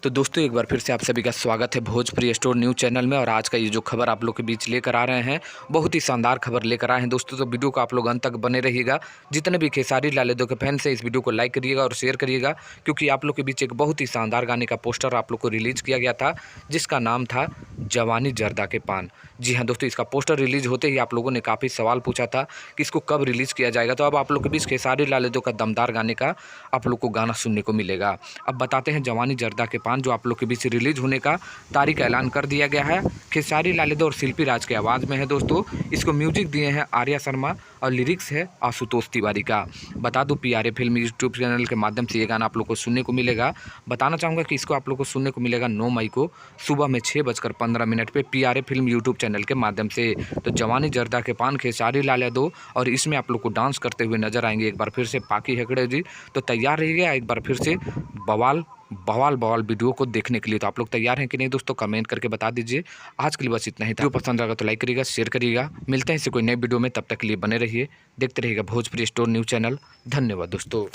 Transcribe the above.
तो दोस्तों एक बार फिर से आप सभी का स्वागत है भोजपुरी स्टोर न्यूज़ चैनल में। और आज का ये जो खबर आप लोग के बीच लेकर आ रहे हैं, बहुत ही शानदार खबर लेकर आए हैं दोस्तों। तो वीडियो को आप लोग अंत तक बने रहिएगा। जितने भी खेसारी लाल यादव के फैंस हैं, इस वीडियो को लाइक करिएगा और शेयर करिएगा, क्योंकि आप लोग के बीच एक बहुत ही शानदार गाने का पोस्टर आप लोग को रिलीज़ किया गया था, जिसका नाम था जवानी जर्दा के पान। जी हाँ दोस्तों, इसका पोस्टर रिलीज होते ही आप लोगों ने काफ़ी सवाल पूछा था कि इसको कब रिलीज़ किया जाएगा। तो अब आप लोग के बीच खेसारी लाल यादव का दमदार गाने का आप लोग को गाना सुनने को मिलेगा। अब बताते हैं जवानी जर्दा के पान जो आप लोग के बीच रिलीज होने का तारीख ऐलान कर दिया गया है। खेसारी लाल यादव और शिल्पी राज के आवाज़ में है दोस्तों। इसको म्यूजिक दिए हैं आर्या शर्मा और लिरिक्स है आशुतोष तिवारी का। बता दूं पीआरए फिल्म यूट्यूब चैनल के माध्यम से ये गाना आप लोग को सुनने को मिलेगा। बताना चाहूँगा कि इसको आप लोग को सुनने को मिलेगा 9 मई को सुबह में 6:15 पे पीआरए फिल्म यूट्यूब चैनल के माध्यम से। तो जवानी जर्दा के पान खेसारी लाल यादव, और इसमें आप लोग को डांस करते हुए नजर आएंगे एक बार फिर से पाकी हेगड़े जी। तो तैयार रहिएगा एक बार फिर से बवाल बवाल बवाल वीडियो को देखने के लिए। तो आप लोग तैयार हैं कि नहीं दोस्तों, कमेंट करके बता दीजिए। आज के लिए बस इतना ही था। वीडियो पसंद आएगा तो लाइक करिएगा, शेयर करिएगा। मिलते हैं इससे कोई नए वीडियो में, तब तक के लिए बने रहिए, देखते रहिएगा भोजपुरी स्टोर न्यूज़ चैनल। धन्यवाद दोस्तों।